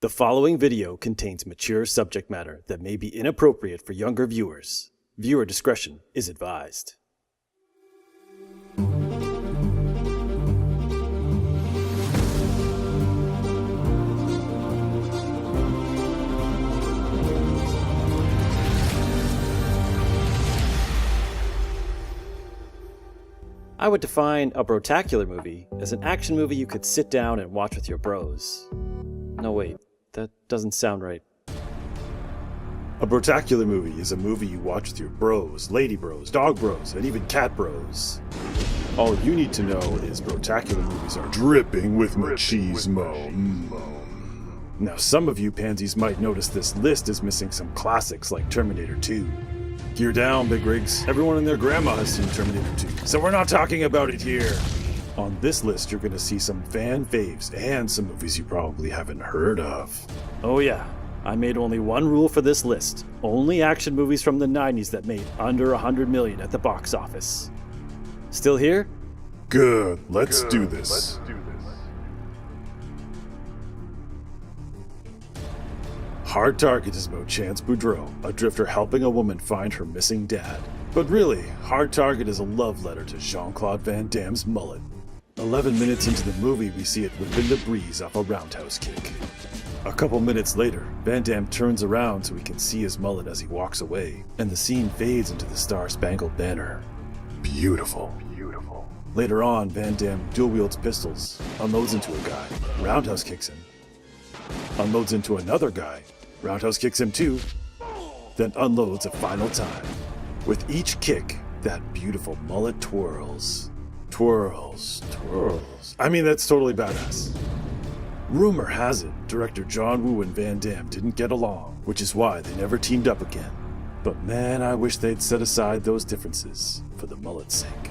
The following video contains mature subject matter that may be inappropriate for younger viewers. Viewer discretion is advised. I would define a Brotacular movie as an action movie you could sit down and watch with your bros. No, wait, that doesn't sound right. A Brotacular movie is a movie you watch with your bros, lady bros, dog bros, and even cat bros. All you need to know is Brotacular movies are dripping with machismo. Now, some of you pansies might notice this list is missing some classics like Terminator 2. Gear down, big rigs. Everyone and their grandma has seen Terminator 2, so we're not talking about it here. On this list, you're going to see some fan faves and some movies you probably haven't heard of. Oh yeah, I made only one rule for this list. Only action movies from the 90s that made under $100 million at the box office. Still here? Good, let's do this. Hard Target is about Chance Boudreau, a drifter helping a woman find her missing dad. But really, Hard Target is a love letter to Jean-Claude Van Damme's mullet. 11 minutes into the movie, we see it whipping the breeze off a roundhouse kick. A couple minutes later, Van Damme turns around so we can see his mullet as he walks away, and the scene fades into the Star-Spangled Banner. Beautiful. Later on, Van Damme dual-wields pistols, unloads into a guy, roundhouse kicks him, unloads into another guy, roundhouse kicks him too, then unloads a final time. With each kick, that beautiful mullet twirls. Twirls. I mean, that's totally badass. Rumor has it, director John Woo and Van Damme didn't get along, which is why they never teamed up again. But man, I wish they'd set aside those differences for the mullet's sake.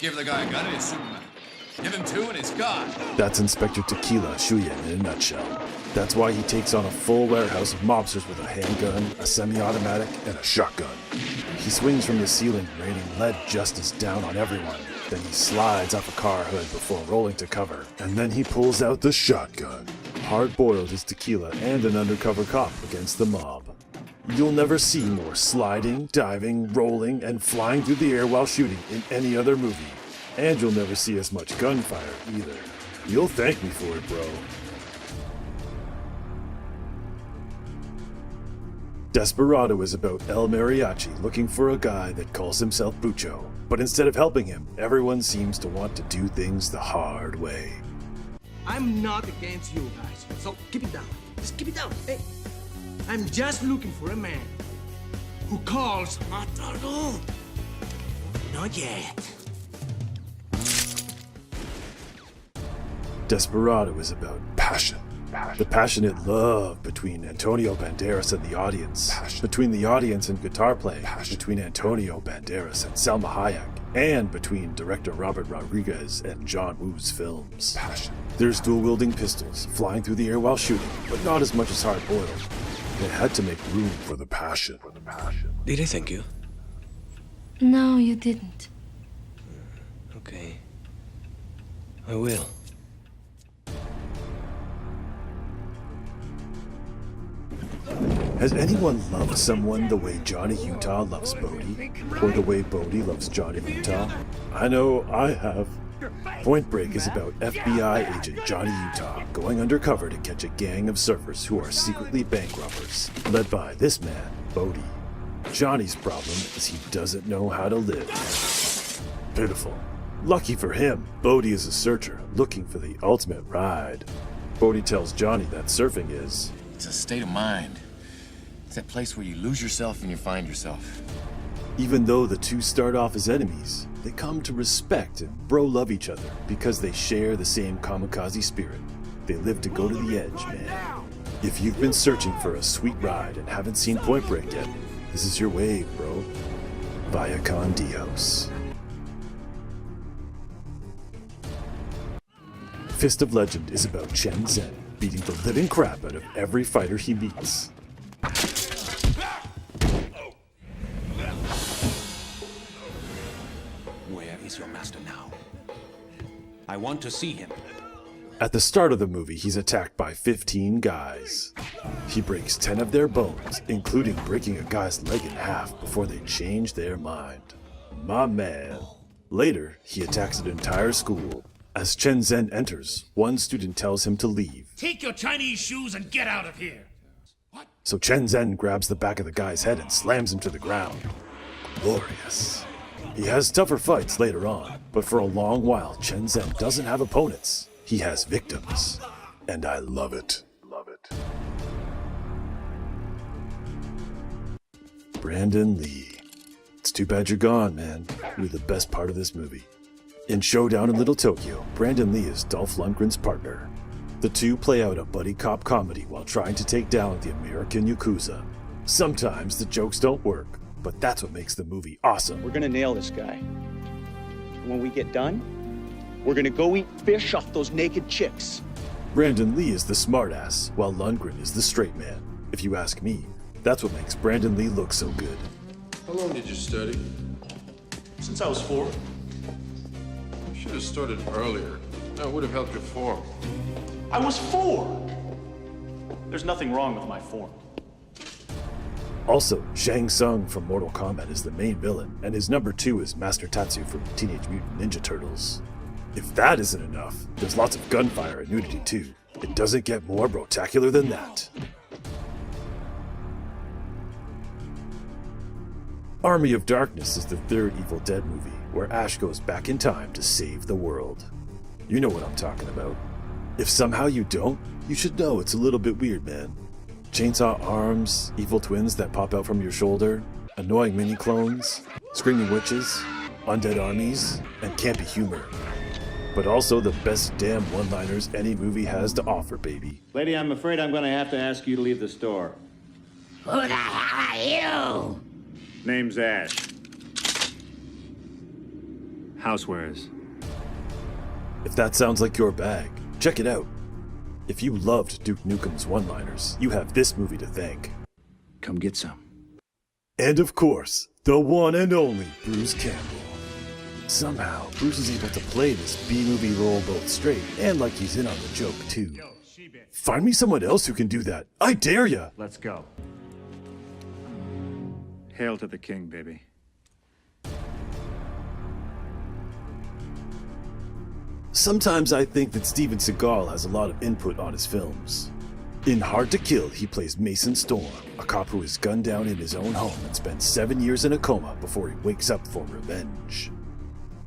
Give the guy a gun and he's Superman. Give him two and he's gone. That's Inspector Tequila Shuyen in a nutshell. That's why he takes on a full warehouse of mobsters with a handgun, a semi-automatic, and a shotgun. He swings from the ceiling, raining lead justice down on everyone. Then he slides off a car hood before rolling to cover. And then he pulls out the shotgun. Hard-boiled is Tequila and an undercover cop against the mob. You'll never see more sliding, diving, rolling, and flying through the air while shooting in any other movie. And you'll never see as much gunfire either. You'll thank me for it, bro. Desperado is about El Mariachi looking for a guy that calls himself Bucho. But instead of helping him, everyone seems to want to do things the hard way. I'm not against you guys, so keep it down. Just keep it down. Hey, I'm just looking for a man who calls Matardo. Not yet. Desperado is about passion. The passionate love between Antonio Banderas and the audience. Between the audience and guitar playing. Between Antonio Banderas and Salma Hayek. And between director Robert Rodriguez and John Woo's films. There's dual-wielding pistols, flying through the air while shooting, but not as much as hard-boiled. They had to make room for the passion. Did I thank you? No, you didn't. Okay. I will. Has anyone loved someone the way Johnny Utah loves Bodie? Or the way Bodie loves Johnny Utah? I know I have. Point Break is about FBI agent Johnny Utah going undercover to catch a gang of surfers who are secretly bank robbers, led by this man, Bodie. Johnny's problem is he doesn't know how to live. Pitiful. Lucky for him, Bodie is a searcher looking for the ultimate ride. Bodie tells Johnny that surfing is... It's a state of mind. It's that place where you lose yourself and you find yourself. Even though the two start off as enemies, they come to respect and bro-love each other because they share the same kamikaze spirit. They live to go to the edge, man. If you've been searching for a sweet ride and haven't seen Point Break yet, this is your wave, bro. Via con Dios. Fist of Legend is about Chen Zhen beating the living crap out of every fighter he meets. Where is your master now? I want to see him. At the start of the movie, he's attacked by 15 guys. He breaks 10 of their bones, including breaking a guy's leg in half before they change their mind. My man. Later, he attacks an entire school. As Chen Zhen enters, one student tells him to leave. Take your Chinese shoes and get out of here. So Chen Zhen grabs the back of the guy's head and slams him to the ground. Glorious. He has tougher fights later on, but for a long while, Chen Zhen doesn't have opponents. He has victims. And I love it. Love it. Brandon Lee. It's too bad you're gone, man. You're the best part of this movie. In Showdown in Little Tokyo, Brandon Lee is Dolph Lundgren's partner. The two play out a buddy cop comedy while trying to take down the American Yakuza. Sometimes the jokes don't work, but that's what makes the movie awesome. We're gonna nail this guy. When we get done, we're gonna go eat fish off those naked chicks. Brandon Lee is the smartass, while Lundgren is the straight man. If you ask me, that's what makes Brandon Lee look so good. How long did you study? Since I was 4. You should have started earlier. That would have helped your form. I was 4! There's nothing wrong with my form. Also, Shang Tsung from Mortal Kombat is the main villain, and his number 2 is Master Tatsu from Teenage Mutant Ninja Turtles. If that isn't enough, there's lots of gunfire and nudity too. It doesn't get more Brotacular than that. Army of Darkness is the third Evil Dead movie, where Ash goes back in time to save the world. You know what I'm talking about. If somehow you don't, you should know it's a little bit weird, man. Chainsaw arms, evil twins that pop out from your shoulder, annoying mini-clones, screaming witches, undead armies, and campy humor. But also the best damn one-liners any movie has to offer, baby. Lady, I'm afraid I'm gonna have to ask you to leave the store. Who the hell are you? Name's Ash. Housewares. If that sounds like your bag, check it out. If you loved Duke Nukem's one-liners, you have this movie to thank. Come get some. And of course, the one and only Bruce Campbell. Somehow, Bruce is able to play this B-movie role both straight and like he's in on the joke too. Find me someone else who can do that. I dare ya! Let's go. Hail to the king, baby. Sometimes I think that Steven Seagal has a lot of input on his films. In Hard to Kill, he plays Mason Storm, a cop who is gunned down in his own home and spends 7 years in a coma before he wakes up for revenge.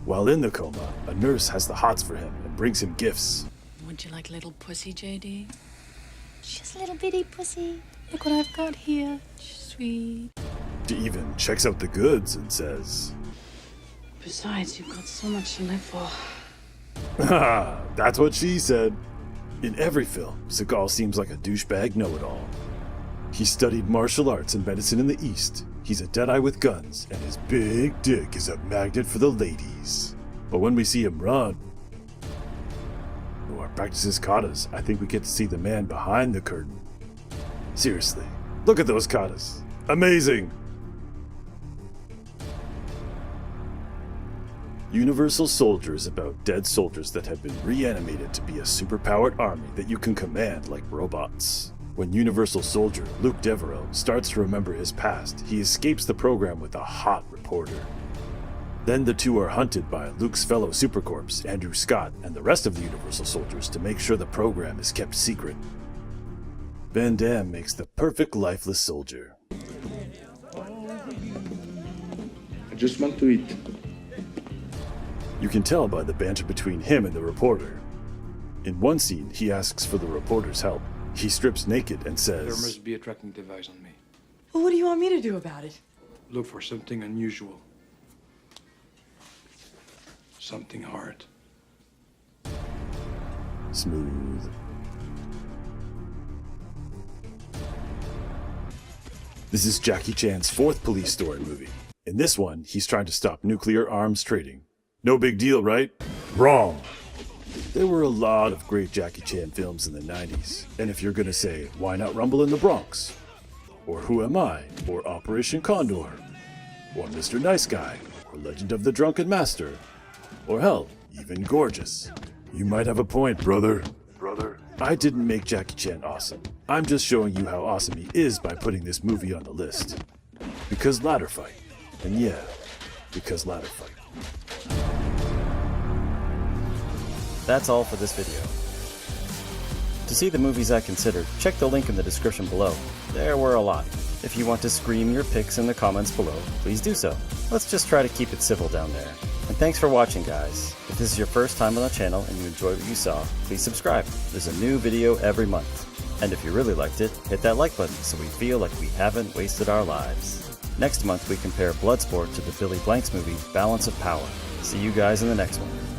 While in the coma, a nurse has the hots for him and brings him gifts. Would you like little pussy, JD? Just a little bitty pussy. Look what I've got here. Sweet. She even checks out the goods and says, Besides, you've got so much to live for. "Haha, that's what she said." In every film, Seagal seems like a douchebag know-it-all. He studied martial arts and medicine in the East. He's a deadeye with guns, and his big dick is a magnet for the ladies. But when we see him run, or practice his katas, I think we get to see the man behind the curtain. Seriously, look at those katas. Amazing! Universal Soldier is about dead soldiers that have been reanimated to be a superpowered army that you can command like robots. When Universal Soldier, Luke Devereaux, starts to remember his past, he escapes the program with a hot reporter. Then the two are hunted by Luke's fellow Supercorps, Andrew Scott, and the rest of the Universal Soldiers to make sure the program is kept secret. Van Damme makes the perfect lifeless soldier. I just want to eat. You can tell by the banter between him and the reporter. In one scene, he asks for the reporter's help. He strips naked and says, "There must be a tracking device on me. Well, what do you want me to do about it? Look for something unusual. Something hard." Smooth. This is Jackie Chan's fourth police story movie. In this one, he's trying to stop nuclear arms trading. No big deal, right? Wrong. There were a lot of great Jackie Chan films in the 90s. And if you're gonna say, why not Rumble in the Bronx? Or Who Am I? Or Operation Condor? Or Mr. Nice Guy? Or Legend of the Drunken Master? Or hell, even Gorgeous. You might have a point, brother. I didn't make Jackie Chan awesome. I'm just showing you how awesome he is by putting this movie on the list. Because ladder fight. And yeah, because ladder fight. That's all for this video. To see the movies I considered, check the link in the description below. There were a lot. If you want to scream your picks in the comments below, please do so. Let's just try to keep it civil down there. And thanks for watching, guys. If this is your first time on the channel and you enjoyed what you saw, please subscribe. There's a new video every month. And if you really liked it, hit that like button so we feel like we haven't wasted our lives. Next month we compare Bloodsport to the Billy Blanks movie Balance of Power. See you guys in the next one.